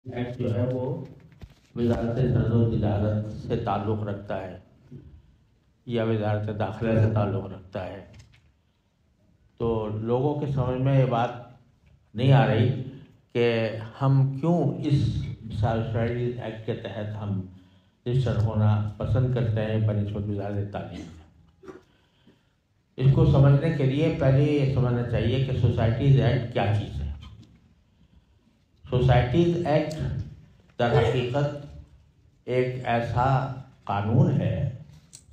Act جو ہے وہ وزارت سرد و تجارت سے تعلق رکھتا ہے یا وزارت داخلہ سے تعلق رکھتا ہے، تو لوگوں کے سمجھ میں یہ بات نہیں آ رہی کہ ہم کیوں اس سوسائٹیز ایکٹ کے تحت ہم رجسٹر ہونا پسند کرتے ہیں بنسبت وزارت تعلیم۔ اس کو سمجھنے کے لیے پہلے یہ سمجھنا چاہیے کہ سوسائٹیز ایکٹ کیا چیز ہے۔ سوسائٹیز ایکٹ در حقیقت ایک ایسا قانون ہے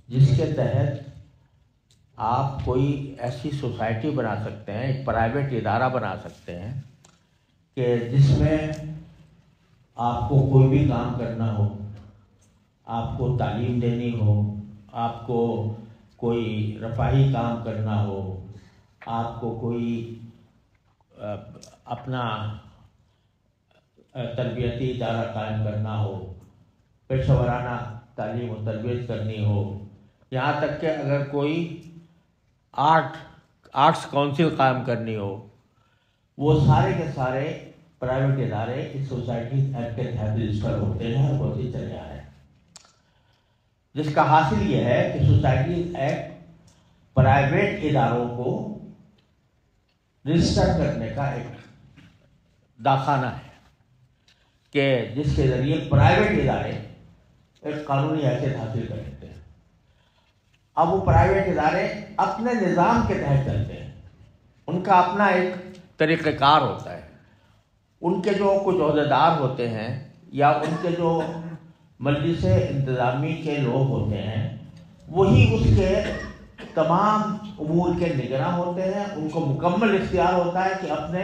جس کے تحت آپ کوئی ایسی سوسائٹی بنا سکتے ہیں، ایک پرائیویٹ ادارہ بنا سکتے ہیں کہ جس میں آپ کو کوئی بھی کام کرنا ہو، آپ کو تعلیم دینی ہو، آپ کو کوئی رفاہی کام کرنا ہو، آپ کو کوئی اپنا تربیتی ادارہ قائم کرنا ہو، پیشہ ورانہ تعلیم و تربیت کرنی ہو، یہاں تک کہ اگر کوئی آرٹس کونسل قائم کرنی ہو، وہ سارے کے سارے پرائیویٹ ادارے اس سوسائٹیز ایکٹ کے تحت رجسٹر ہوتے ہیں اور ہوتے چلے آ رہے ہیں، جس کا حاصل یہ ہے کہ سوسائٹیز ایکٹ پرائیویٹ اداروں کو رجسٹر کرنے کا ایک داخانہ ہے کہ جس کے ذریعے پرائیویٹ ادارے ایک قانونی حیثیت حاصل کر لیتے ہیں۔ اب وہ پرائیویٹ ادارے اپنے نظام کے تحت چلتے ہیں، ان کا اپنا ایک طریقہ کار ہوتا ہے، ان کے جو کچھ عہدیدار ہوتے ہیں یا ان کے جو مجلس انتظامی کے لوگ ہوتے ہیں وہی اس کے تمام امور کے نگراں ہوتے ہیں، ان کو مکمل اختیار ہوتا ہے کہ اپنے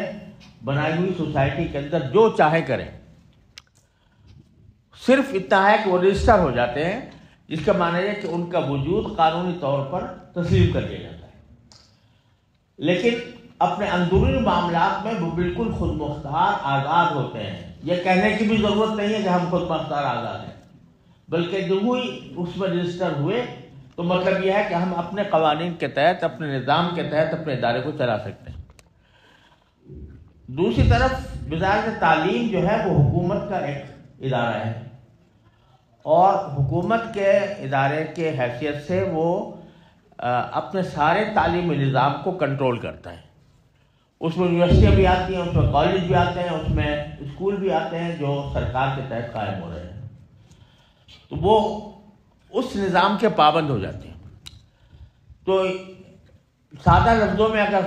بنائی ہوئی سوسائٹی کے اندر جو چاہے کریں، صرف اتنا ہے کہ وہ رجسٹر ہو جاتے ہیں، جس کا معنی ہے کہ ان کا وجود قانونی طور پر تسلیم کر دیا جاتا ہے، لیکن اپنے اندرونی معاملات میں وہ بالکل خود مختار آزاد ہوتے ہیں۔ یہ کہنے کی بھی ضرورت نہیں ہے کہ ہم خود مختار آزاد ہیں، بلکہ جو ہی اس میں رجسٹر ہوئے تو مطلب یہ ہے کہ ہم اپنے قوانین کے تحت، اپنے نظام کے تحت اپنے ادارے کو چلا سکتے ہیں۔ دوسری طرف وزارت تعلیم جو ہے وہ حکومت کا ایک ادارہ ہے، اور حکومت کے ادارے کے حیثیت سے وہ اپنے سارے تعلیمی نظام کو کنٹرول کرتا ہے۔ اس میں یونیورسٹیاں بھی آتی ہیں، اس میں کالج بھی آتے ہیں، اس میں اسکول بھی آتے ہیں جو سرکار کے تحت قائم ہو رہے ہیں، تو وہ اس نظام کے پابند ہو جاتے ہیں۔ تو سادہ لفظوں میں اگر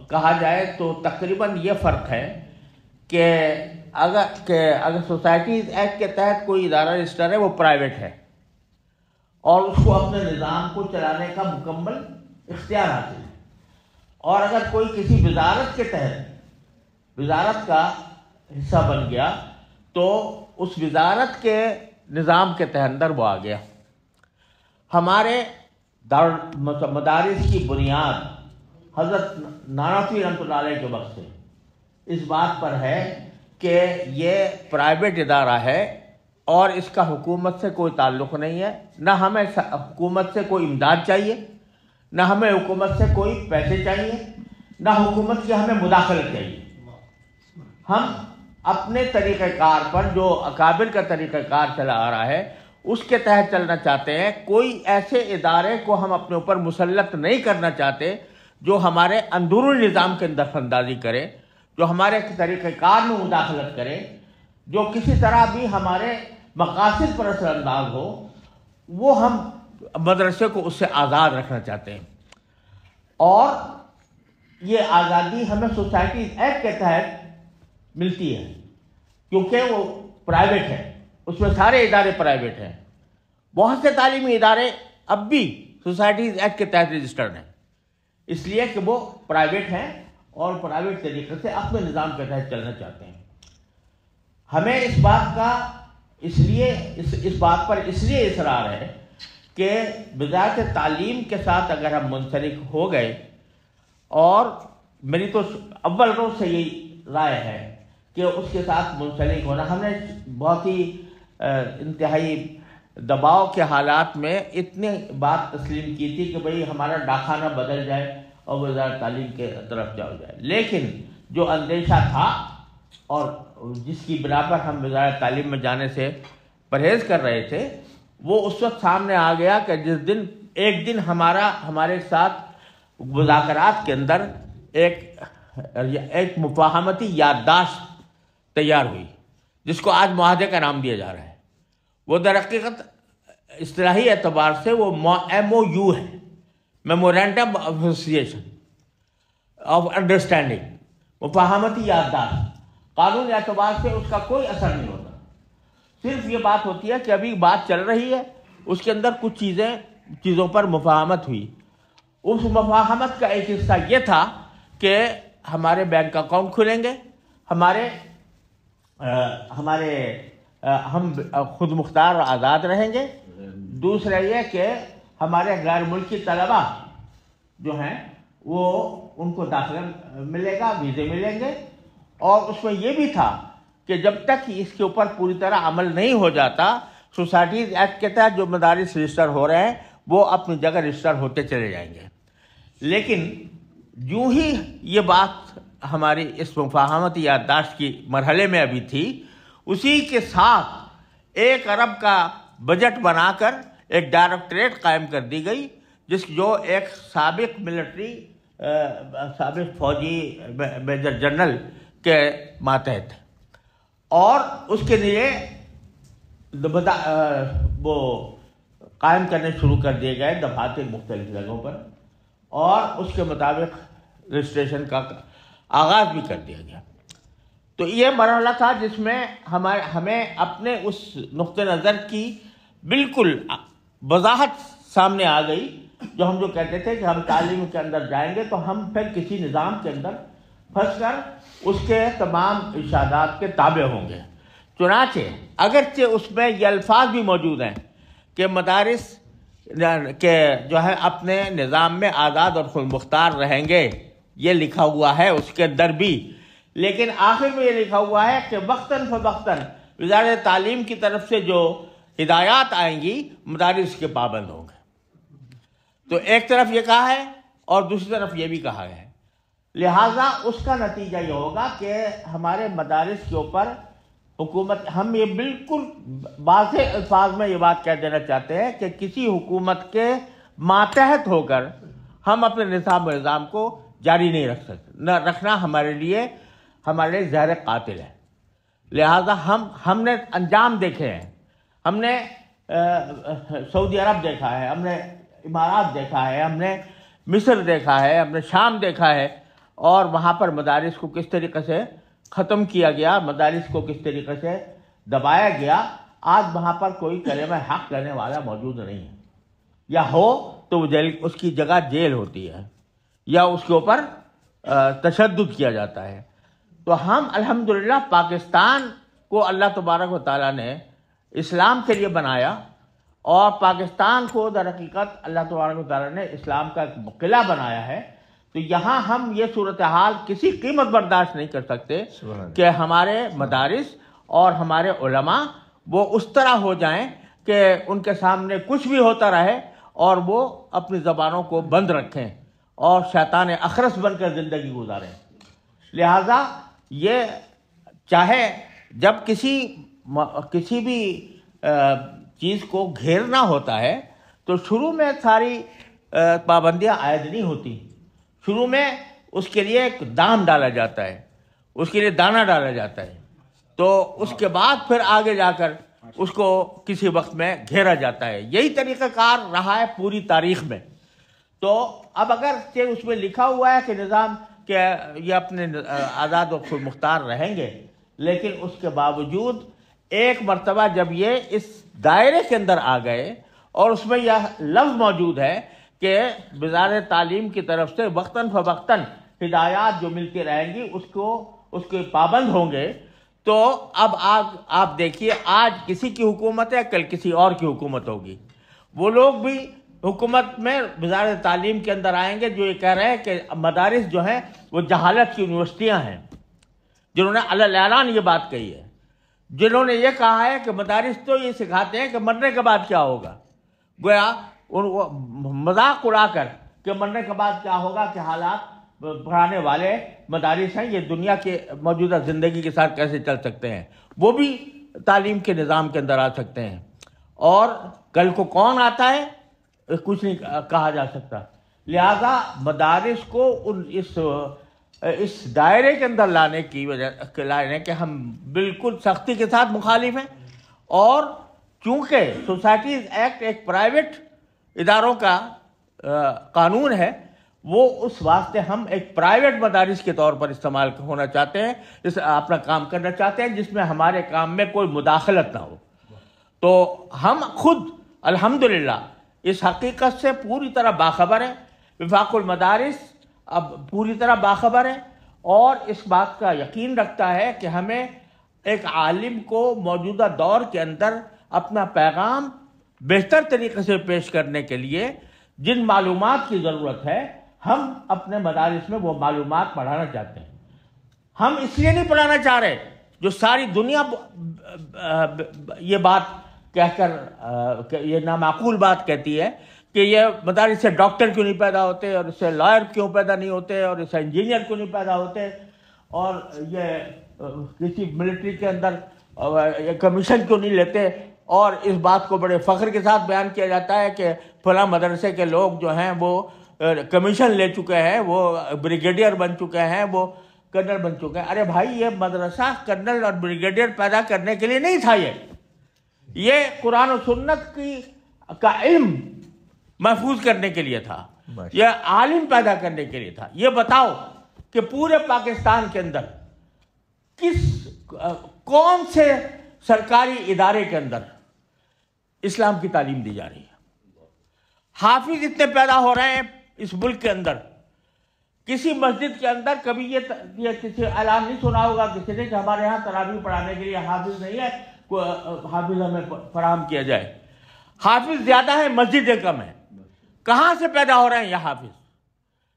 کہا جائے تو تقریباً یہ فرق ہے کہ اگر سوسائٹیز ایکٹ کے تحت کوئی ادارہ رجسٹر ہے وہ پرائیویٹ ہے اور اس کو اپنے نظام کو چلانے کا مکمل اختیار حاصل ہے، اور اگر کوئی کسی وزارت کے تحت وزارت کا حصہ بن گیا تو اس وزارت کے نظام کے تحت اندر وہ آ گیا۔ ہمارے مدارس کی بنیاد حضرت نانوتوی رحمۃ اللہ علیہ کے وقت سے اس بات پر ہے کہ یہ پرائیویٹ ادارہ ہے اور اس کا حکومت سے کوئی تعلق نہیں ہے، نہ ہمیں حکومت سے کوئی امداد چاہیے، نہ ہمیں حکومت سے کوئی پیسے چاہیے، نہ حکومت کی ہمیں مداخلت چاہیے۔ ہم اپنے طریقہ کار پر جو اکابر کا طریقہ کار چلا آ رہا ہے اس کے تحت چلنا چاہتے ہیں۔ کوئی ایسے ادارے کو ہم اپنے اوپر مسلط نہیں کرنا چاہتے جو ہمارے اندرونی نظام کے دخل اندازی کرے، جو ہمارے طریقہ کار میں مداخلت کرے، جو کسی طرح بھی ہمارے مقاصد پر اثر انداز ہو، وہ ہم مدرسے کو اس سے آزاد رکھنا چاہتے ہیں۔ اور یہ آزادی ہمیں سوسائٹیز ایکٹ کے تحت ملتی ہے کیونکہ وہ پرائیویٹ ہے، اس میں سارے ادارے پرائیویٹ ہیں۔ بہت سے تعلیمی ادارے اب بھی سوسائٹیز ایکٹ کے تحت رجسٹرڈ ہیں، اس لیے کہ وہ پرائیویٹ ہیں اور پرائیویٹ طریقے سے اپنے نظام کے تحت چلنا چاہتے ہیں۔ ہمیں اس بات پر اس لیے اصرار ہے کہ وزارت تعلیم کے ساتھ اگر ہم منسلک ہو گئے، اور میری تو اول روز سے یہی رائے ہے کہ اس کے ساتھ منسلک ہونا، ہم نے بہت ہی انتہائی دباؤ کے حالات میں اتنی بات تسلیم کی تھی کہ بھئی ہمارا ڈاکخانہ بدل جائے اور وزارت تعلیم کے طرف جاؤ جائے، لیکن جو اندیشہ تھا اور جس کی بنا پر ہم وزارت تعلیم میں جانے سے پرہیز کر رہے تھے، وہ اس وقت سامنے آ گیا کہ جس دن ایک دن ہمارے ساتھ مذاکرات کے اندر ایک مفاہمتی یادداشت تیار ہوئی، جس کو آج معاہدے کا نام دیا جا رہا ہے۔ وہ در حقیقت اصطلاحی اعتبار سے وہ MOU ہے، memorandum of association of understanding, مفاہمتی یادداشت۔ قانونی اعتبار سے اس کا کوئی اثر نہیں ہوتا، صرف یہ بات ہوتی ہے کہ ابھی بات چل رہی ہے، اس کے اندر کچھ چیزوں پر مفاہمت ہوئی۔ اس مفاہمت کا ایک حصہ یہ تھا کہ ہمارے بینک اکاؤنٹ کھلیں گے، ہم خود مختار اور آزاد رہیں گے۔ دوسرا یہ کہ ہمارے غیر ملکی طلباء جو ہیں وہ ان کو داخلہ ملے گا، ویزے ملیں گے، اور اس میں یہ بھی تھا کہ جب تک اس کے اوپر پوری طرح عمل نہیں ہو جاتا، سوسائٹیز ایکٹ کے تحت جو مدارس رجسٹر ہو رہے ہیں وہ اپنی جگہ رجسٹر ہوتے چلے جائیں گے۔ لیکن جو ہی یہ بات ہماری اس مفاہمتی یادداشت کی مرحلے میں ابھی تھی، اسی کے ساتھ 1 ارب کا بجٹ بنا کر ایک ڈائریکٹریٹ قائم کر دی گئی، جو ایک سابق فوجی میجر جنرل کے ماتحت ہے، اور اس کے لیے وہ قائم کرنے شروع کر دیے گئے دفاتر مختلف جگہوں پر، اور اس کے مطابق رجسٹریشن کا آغاز بھی کر دیا گیا۔ تو یہ مرحلہ تھا جس میں ہمیں اپنے اس نقطہ نظر کی بالکل وضاحت سامنے آ گئی، جو ہم کہتے تھے کہ ہم تعلیم کے اندر جائیں گے تو ہم پھر کسی نظام کے اندر پھنس کر اس کے تمام ارشادات کے تابع ہوں گے۔ چنانچہ اگرچہ اس میں یہ الفاظ بھی موجود ہیں کہ مدارس کے جو ہے اپنے نظام میں آزاد اور خود مختار رہیں گے، یہ لکھا ہوا ہے اس کے اندر بھی، لیکن آخر میں یہ لکھا ہوا ہے کہ وقتاً فوقتاً وزارت تعلیم کی طرف سے جو ہدایات آئیں گی مدارس کے پابند ہوں گے۔ تو ایک طرف یہ کہا ہے اور دوسری طرف یہ بھی کہا ہے، لہٰذا اس کا نتیجہ یہ ہوگا کہ ہمارے مدارس کے اوپر حکومت، ہم یہ بالکل واضح الفاظ میں یہ بات کہہ دینا چاہتے ہیں کہ کسی حکومت کے ماتحت ہو کر ہم اپنے نظام کو جاری نہیں رکھ سکتے، نہ رکھنا ہمارے لیے زہر قاتل ہے۔ لہذا ہم نے انجام دیکھے ہیں، ہم نے سعودی عرب دیکھا ہے، ہم نے امارات دیکھا ہے، ہم نے مصر دیکھا ہے، ہم نے شام دیکھا ہے، اور وہاں پر مدارس کو کس طریقے سے ختم کیا گیا، مدارس کو کس طریقے سے دبایا گیا۔ آج وہاں پر کوئی کلمہ حق کہنے والا موجود نہیں ہے، یا ہو تو وہ اس کی جگہ جیل ہوتی ہے، یا اس کے اوپر تشدد کیا جاتا ہے۔ تو ہم الحمدللہ پاکستان کو اللہ تبارک و تعالیٰ نے اسلام کے لیے بنایا، اور پاکستان کو در حقیقت اللہ تبارک و تعالیٰ نے اسلام کا ایک قلعہ بنایا ہے۔ تو یہاں ہم یہ صورتحال کسی قیمت برداشت نہیں کر سکتے کہ ہمارے مدارس اور ہمارے علماء وہ اس طرح ہو جائیں کہ ان کے سامنے کچھ بھی ہوتا رہے اور وہ اپنی زبانوں کو بند رکھیں اور شیطان اخرس بن کر زندگی گزاریں۔ لہٰذا یہ چاہے جب کسی بھی چیز کو گھیرنا ہوتا ہے تو شروع میں ساری پابندیاں عائد نہیں ہوتی، شروع میں اس کے لیے ایک دام ڈالا جاتا ہے، اس کے لیے دانہ ڈالا جاتا ہے، تو اس کے بعد پھر آگے جا کر اس کو کسی وقت میں گھیرا جاتا ہے۔ یہی طریقہ کار رہا ہے پوری تاریخ میں۔ تو اب اگر اس میں لکھا ہوا ہے کہ نظام کہ یہ اپنے آزاد و خود مختار رہیں گے، لیکن اس کے باوجود ایک مرتبہ جب یہ اس دائرے کے اندر آ گئے اور اس میں یہ لفظ موجود ہے کہ وزارت تعلیم کی طرف سے وقتاً فوقتاً ہدایات جو ملتی رہیں گی اس کے پابند ہوں گے، تو اب آپ دیکھیے آج کسی کی حکومت ہے، کل کسی اور کی حکومت ہوگی، وہ لوگ بھی حکومت میں وزارت تعلیم کے اندر آئیں گے جو یہ کہہ رہے ہیں کہ مدارس جو ہیں وہ جہالت کی یونیورسٹیاں ہیں، جنہوں نے علی الاعلان یہ بات کہی ہے، جنہوں نے یہ کہا ہے کہ مدارس تو یہ سکھاتے ہیں کہ مرنے کے بعد کیا ہوگا، گویا مذاق اڑا کر کہ مرنے کے بعد کیا ہوگا کہ حالات پڑھانے والے مدارس ہیں یہ دنیا کے موجودہ زندگی کے ساتھ کیسے چل سکتے ہیں، وہ بھی تعلیم کے نظام کے اندر آ سکتے ہیں. اور کل کو کون آتا ہے کچھ نہیں کہا جا سکتا. لہذا مدارس کو اس دائرے کے اندر لانے کی وجہ کہ ہم بالکل سختی کے ساتھ مخالف ہیں. اور چونکہ سوسائٹیز ایکٹ ایک پرائیویٹ اداروں کا قانون ہے، وہ اس واسطے ہم ایک پرائیویٹ مدارس کے طور پر استعمال ہونا چاہتے ہیں، اپنا کام کرنا چاہتے ہیں جس میں ہمارے کام میں کوئی مداخلت نہ ہو. تو ہم خود الحمدللہ اس حقیقت سے پوری طرح باخبر ہیں. وفاق المدارس اب پوری طرح باخبر ہے اور اس بات کا یقین رکھتا ہے کہ ہمیں ایک عالم کو موجودہ دور کے اندر اپنا پیغام بہتر طریقے سے پیش کرنے کے لیے جن معلومات کی ضرورت ہے ہم اپنے مدارس میں وہ معلومات پڑھانا چاہتے ہیں. ہم اس لیے نہیں پڑھانا چاہ رہے جو ساری دنیا یہ بات کہہ کر یہ نامعقول بات کہتی ہے کہ یہ مدارس سے ڈاکٹر کیوں نہیں پیدا ہوتے اور اس سے لائر کیوں پیدا نہیں ہوتے اور اس سے انجینئر کیوں نہیں پیدا ہوتے اور یہ کسی ملٹری کے اندر کمیشن کیوں نہیں لیتے. اور اس بات کو بڑے فخر کے ساتھ بیان کیا جاتا ہے کہ فلاں مدرسے کے لوگ جو ہیں وہ کمیشن لے چکے ہیں، وہ بریگیڈیئر بن چکے ہیں، وہ کرنل بن چکے ہیں. ارے بھائی یہ مدرسہ کرنل اور بریگیڈیئر پیدا کرنے کے لیے نہیں تھا، یہ قرآن و سنت کا علم محفوظ کرنے کے لیے تھا، یہ عالم پیدا کرنے کے لیے تھا. یہ بتاؤ کہ پورے پاکستان کے اندر کون سے سرکاری ادارے کے اندر اسلام کی تعلیم دی جا رہی ہے؟ حافظ اتنے پیدا ہو رہے ہیں اس ملک کے اندر. کسی مسجد کے اندر کبھی یہ کسی اعلان نہیں سنا ہوگا کسی نے کہ ہمارے ہاں تراویح پڑھانے کے لیے حافظ نہیں ہے، حافظ ہمیں فراہم کیا جائے. حافظ زیادہ ہے، مسجدیں کم ہیں. کہاں سے پیدا ہو رہے ہیں یہ حافظ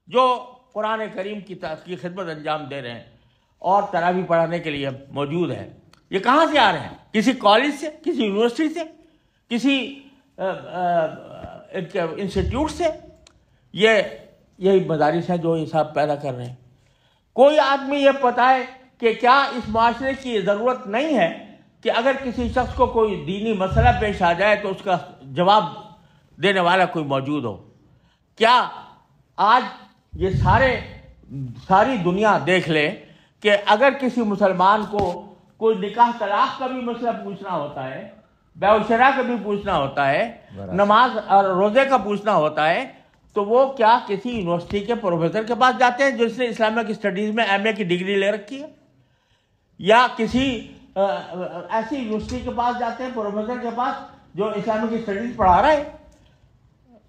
جو قرآن کریم کی خدمت انجام دے رہے ہیں اور تراویح پڑھانے کے لیے موجود ہیں؟ یہ کہاں سے آ رہے ہیں؟ کسی کالج سے، کسی یونیورسٹی سے، کسی انسٹیٹیوٹ سے؟ یہی مدارس ہیں جو یہ سب پیدا کر رہے ہیں. کوئی آدمی یہ بتائے کہ کیا اس معاشرے کی ضرورت نہیں ہے کہ اگر کسی شخص کو کوئی دینی مسئلہ پیش آ جائے تو اس کا جواب دینے والا کوئی موجود ہو؟ کیا آج یہ ساری دنیا دیکھ لے کہ اگر کسی مسلمان کو کوئی نکاح طلاق کا بھی مسئلہ پوچھنا ہوتا ہے، بیع و شراء کا بھی پوچھنا ہوتا ہے، نماز اور روزے کا پوچھنا ہوتا ہے، تو وہ کیا کسی یونیورسٹی کے پروفیسر کے پاس جاتے ہیں جس نے اسلامک اسٹڈیز میں ایم اے کی ڈگری لے رکھی ہے، یا کسی ایسی یونیورسٹی کے پاس جاتے ہیں، پروفیسر کے پاس جو اسلامک اسٹڈیز پڑھا رہا ہے؟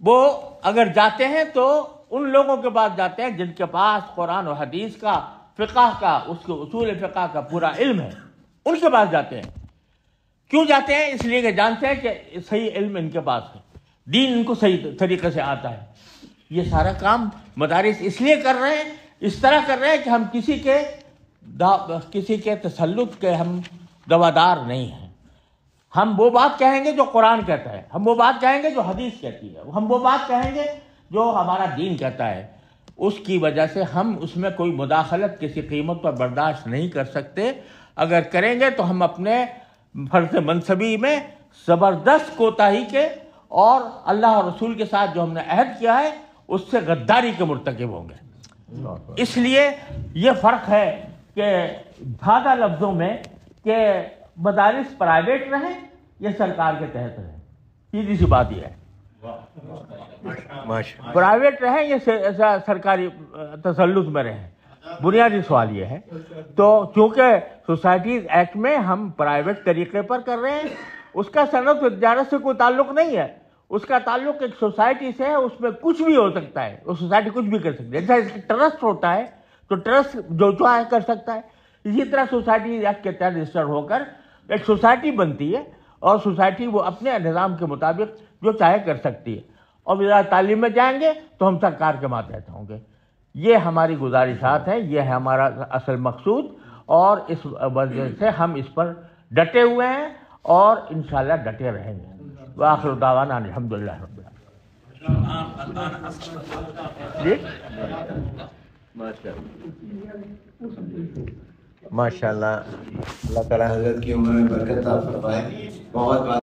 وہ اگر جاتے ہیں تو ان لوگوں کے پاس جاتے ہیں جن کے پاس قرآن و حدیث کا، فقہ کا، اس کے اصول فقہ کا پورا علم ہے، ان کے پاس جاتے ہیں. کیوں جاتے ہیں؟ اس لیے کہ جانتے ہیں کہ صحیح علم ان کے پاس ہے، دین ان کو صحیح طریقے سے آتا ہے. یہ سارا کام مدارس اس لیے کر رہے ہیں، اس طرح کر رہے ہیں کہ ہم کسی کے تسلط کے ہم دوادار نہیں ہیں. ہم وہ بات کہیں گے جو قرآن کہتا ہے، ہم وہ بات کہیں گے جو حدیث کہتی ہے، ہم وہ بات کہیں گے جو ہمارا دین کہتا ہے. اس کی وجہ سے ہم اس میں کوئی مداخلت کسی قیمت پر برداشت نہیں کر سکتے. اگر کریں گے تو ہم اپنے فرض منصبی میں زبردست کوتاہی کے اور اللہ اور رسول کے ساتھ جو ہم نے عہد کیا ہے اس سے غداری کے مرتکب ہوں گے. اس لیے یہ فرق ہے کہ سادہ لفظوں میں کہ مدارس پرائیویٹ رہیں یا سرکار کے تحت رہیں، سیدھی سی بات یہ ہے. پرائیویٹ رہیں یا سرکاری تسلط میں رہیں، بنیادی سوال یہ ہے. تو چونکہ سوسائٹیز ایکٹ میں ہم پرائیویٹ طریقے پر کر رہے ہیں، اس کا صنعت و تجارت سے کوئی تعلق نہیں ہے، اس کا تعلق ایک سوسائٹی سے ہے. اس میں کچھ بھی ہو سکتا ہے، وہ سوسائٹی کچھ بھی کر سکتی ہے. جیسا اس کا ٹرسٹ ہوتا ہے تو ٹرسٹ جو چاہے کر سکتا ہے. اسی طرح سوسائٹی ایکٹ کے تحت رجسٹر ہو کر ایک سوسائٹی بنتی ہے اور سوسائٹی وہ اپنے نظام کے مطابق جو چاہے کر سکتی ہے. اور وزارت تعلیم میں جائیں گے تو ہم سرکار کے ماتحت ہوں گے. یہ ہماری گزارشات ہیں، یہ ہے ہمارا اصل مقصود، اور اس وجہ سے ہم اس پر ڈٹے ہوئے ہیں اور انشاءاللہ ڈٹے رہیں گے. وآخر دعوانا الحمدللہ رب العالمین. ماشاء اللہ، اللہ تعالیٰ حضرت کی عمر میں برکت عطا فرمائے. بہت